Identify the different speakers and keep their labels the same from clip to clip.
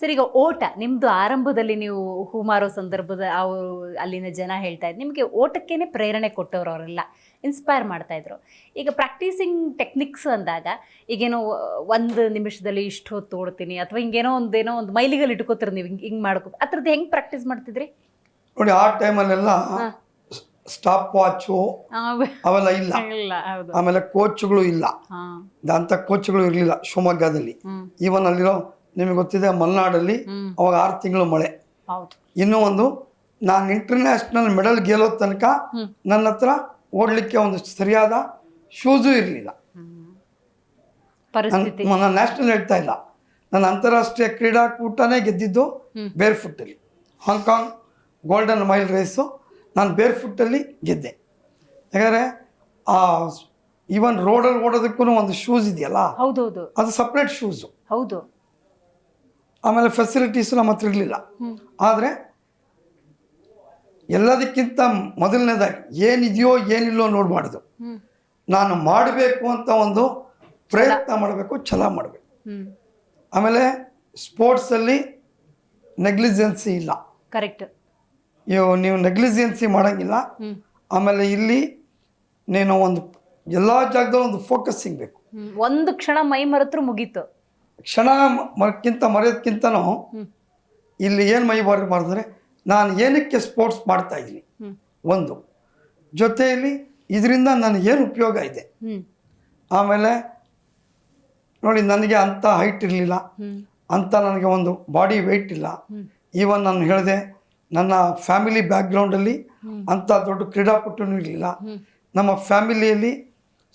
Speaker 1: Sir, ಈಗ ಓಟ ನಿಮ್ಮದು ಆರಂಭದಲ್ಲಿ ನೀವು ಹೂ ಮಾರೋ ಸಂದರ್ಭದ ಅಲ್ಲಿನ ಜನ ಹೇಳ್ತಾ ಇದ್ರು, ನಿಮಗೆ ಓಟಕ್ಕೇನೆ ಪ್ರೇರಣೆ ಕೊಟ್ಟವರು ಅವರೆಲ್ಲ ಇನ್ಸ್ಪೈರ್ ಮಾಡ್ತಾಯಿದ್ರು. ಈಗ ಪ್ರಾಕ್ಟೀಸಿಂಗ್ ಟೆಕ್ನಿಕ್ಸ್ ಅಂದಾಗ ಈಗೇನೋ 1 ನಿಮಿಷದಲ್ಲಿ ಇಷ್ಟು ಹೊತ್ತು ಓಡ್ತೀನಿ ಅಥವಾ ಹಿಂಗೇನೋ ಒಂದು ಮೈಲಿಗಲ್ಲಿ ಇಟ್ಕೋತೀರಿ ನೀವು, ಹಿಂಗೆ ಮಾಡ್ಕೋ, ಆ ಥರದ್ದು ಹೆಂಗೆ ಪ್ರಾಕ್ಟೀಸ್ ಮಾಡ್ತಿದ್ರಿ?
Speaker 2: ನೋಡಿ, ಆ ಟೈಮಲ್ಲೆಲ್ಲ ಸ್ಟಾಪ್ ವಾಚು ಅವೆಲ್ಲ ಇಲ್ಲ, ಆಮೇಲೆ ಕೋಚ್ಗಳು ಇಲ್ಲ, ಅಂತ ಕೋಚ್ಗಳು ಇರಲಿಲ್ಲ ಶಿವಮೊಗ್ಗದಲ್ಲಿ. ಈವನ್ ಅಲ್ಲಿರೋ ನಿಮಗೆ ಗೊತ್ತಿದೆ ಮಲೆನಾಡಲ್ಲಿ ಅವಾಗ 6 ತಿಂಗಳು ಮಳೆ. ಇನ್ನೂ ಒಂದು, ನಾನು ಇಂಟರ್ನ್ಯಾಷನಲ್ ಮೆಡಲ್ ಗೆಲ್ಲೋ ತನಕ ನನ್ನ ಹತ್ರ ಓಡಲಿಕ್ಕೆ ಒಂದು ಸರಿಯಾದ ಶೂಸು ಇರಲಿಲ್ಲ. ನಾನು ನ್ಯಾಷನಲ್ ಹೇಳ್ತಾ ಇಲ್ಲ, ನಾನು ಅಂತಾರಾಷ್ಟ್ರೀಯ ಕ್ರೀಡಾಕೂಟನೇ ಗೆದ್ದಿದ್ದು ಬೇರ್ ಫುಟ್ಟಲ್ಲಿ. ಹಾಂಗ್ಕಾಂಗ್ ಗೋಲ್ಡನ್ ಮೈಲ್ ರೇಸು ನಾನು ಬೇರ್ ಫುಟ್ಟಲ್ಲಿ ಗೆದ್ದೆ. ಯಾಕಂದರೆ ಈವನ್ ರೋಡಲ್ಲಿ ಓಡೋದಕ್ಕೂ ಒಂದು ಶೂಸ್ ಇದೆಯಲ್ಲ, ಅದು ಸಪ್ರೇಟ್ ಶೂಸು.
Speaker 1: ಹೌದು.
Speaker 2: ಆಮೇಲೆ ಫೆಸಿಲಿಟೀಸು ನಮ್ಮ ಹತ್ರ ಇರಲಿಲ್ಲ. ಆದರೆ ಎಲ್ಲದಕ್ಕಿಂತ ಮೊದಲನೇದಾಗಿ ಏನಿದೆಯೋ ಏನಿಲ್ಲೋ ನೋಡಬಾರ್ದು, ನಾನು ಮಾಡಬೇಕು ಅಂತ ಒಂದು ಪ್ರಯತ್ನ ಮಾಡಬೇಕು, ಛಲ ಮಾಡಬೇಕು. ಆಮೇಲೆ ಸ್ಪೋರ್ಟ್ಸಲ್ಲಿ ನೆಗ್ಲಿಜೆನ್ಸಿ ಇಲ್ಲ.
Speaker 1: ಕರೆಕ್ಟ್.
Speaker 2: ನೀವು ನೆಗ್ಲಿಜೆನ್ಸಿ ಮಾಡೋಂಗಿಲ್ಲ. ಆಮೇಲೆ ಇಲ್ಲಿ ನೀನು ಒಂದು ಎಲ್ಲ ಜಾಗದಲ್ಲೂ ಒಂದು ಫೋಕಸ್ಸಿಂಗ್ ಬೇಕು.
Speaker 1: ಒಂದು ಕ್ಷಣ ಮೈ ಮರೆತರೂ ಮುಗೀತು.
Speaker 2: ಕ್ಷಣ ಮರೆಯೋದಕ್ಕಿಂತನೂ ಇಲ್ಲಿ ಏನು ಮೈ ಬರಬಾರ್ದಂದರೆ ನಾನು ಏನಕ್ಕೆ ಸ್ಪೋರ್ಟ್ಸ್ ಮಾಡ್ತಾ ಇದ್ದೀನಿ, ಒಂದು ಜೊತೆಯಲ್ಲಿ ಇದರಿಂದ ನನಗೇನು ಉಪಯೋಗ ಇದೆ. ಆಮೇಲೆ ನೋಡಿ, ನನಗೆ ಅಂಥ ಹೈಟ್ ಇರಲಿಲ್ಲ, ಅಂಥ ನನಗೆ ಒಂದು ಬಾಡಿ ವೆಯ್ಟ್ ಇಲ್ಲ. ಈವನ್ ನಾನು ಹೇಳಿದೆ, ನನ್ನ ಫ್ಯಾಮಿಲಿ ಬ್ಯಾಕ್ಗ್ರೌಂಡಲ್ಲಿ ಅಂಥ ದೊಡ್ಡ ಕ್ರೀಡಾಪಟುನೂ ಇರಲಿಲ್ಲ. ನಮ್ಮ ಫ್ಯಾಮಿಲಿಯಲ್ಲಿ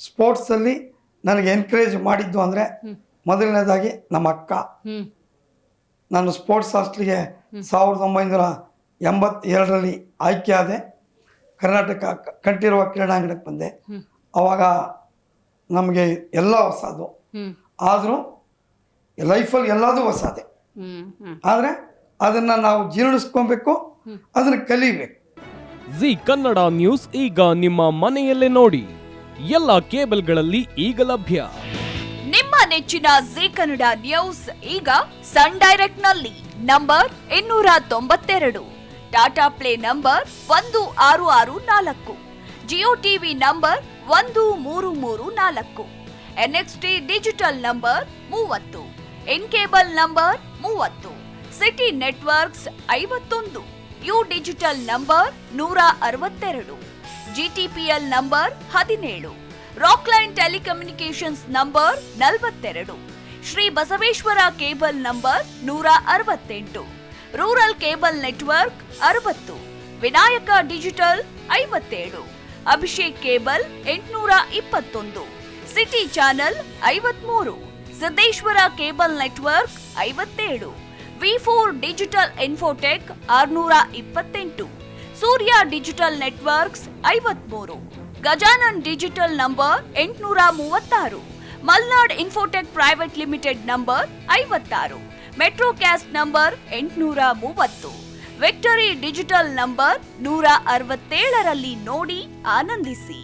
Speaker 2: ಸ್ಪೋರ್ಟ್ಸಲ್ಲಿ ನನಗೆ ಎನ್ಕರೇಜ್ ಮಾಡಿದ್ದು ಅಂದರೆ ಮೊದಲನೇದಾಗಿ ನಮ್ಮ ಅಕ್ಕ. ನಾನು ಸ್ಪೋರ್ಟ್ಸ್ ಹಾಸ್ಟ್ಲಿಗೆ 1982ರಲ್ಲಿ ಆಯ್ಕೆ ಆದೆ. ಕರ್ನಾಟಕ ಕಂಠೀರವ ಕ್ರೀಡಾಂಗಣಕ್ಕೆ ಬಂದೆ. ಆವಾಗ ನಮಗೆ ಎಲ್ಲ ಹೊಸದು, ಆದರೂ ಲೈಫಲ್ಲಿ ಎಲ್ಲದೂ ಹೊಸದೆ. ಆದರೆ ಅದನ್ನು ನಾವು ಜೀರ್ಣಿಸ್ಕೊಬೇಕು, ಅದನ್ನು ಕಲಿಬೇಕು.
Speaker 3: ಜಿ ಕನ್ನಡ ನ್ಯೂಸ್ ಈಗ ನಿಮ್ಮ ಮನೆಯಲ್ಲೇ ನೋಡಿ. ಎಲ್ಲ ಕೇಬಲ್ಗಳಲ್ಲಿ ಈಗ ಲಭ್ಯ.
Speaker 4: ನಿಮ್ಮ ನೆಚ್ಚಿನ ಜಿ ಕನ್ನಡ ನ್ಯೂಸ್ ಈಗ ಸನ್ ಡೈರೆಕ್ಟ್ ನಲ್ಲಿ number 292, Tata play number 1664, Jio TV number 1334, NXT digital number 30, in cable number 30, city networks 51, U digital number 162, GTPL number 17, Rockline telecommunications number 42, Shri Basaveshwara cable number 168, rural cable network 60, Vinayaka digital 57, Abhishek cable 821, city channel 53, Siddeshwara cable network 57, V4 digital Infotech 628, Surya digital networks 53, Gajanan digital number 836, Malnad Infotech private limited number 56, Metrocast number 830, Victory digital number 167ರಲ್ಲಿ ನೋಡಿ ಆನಂದಿಸಿ.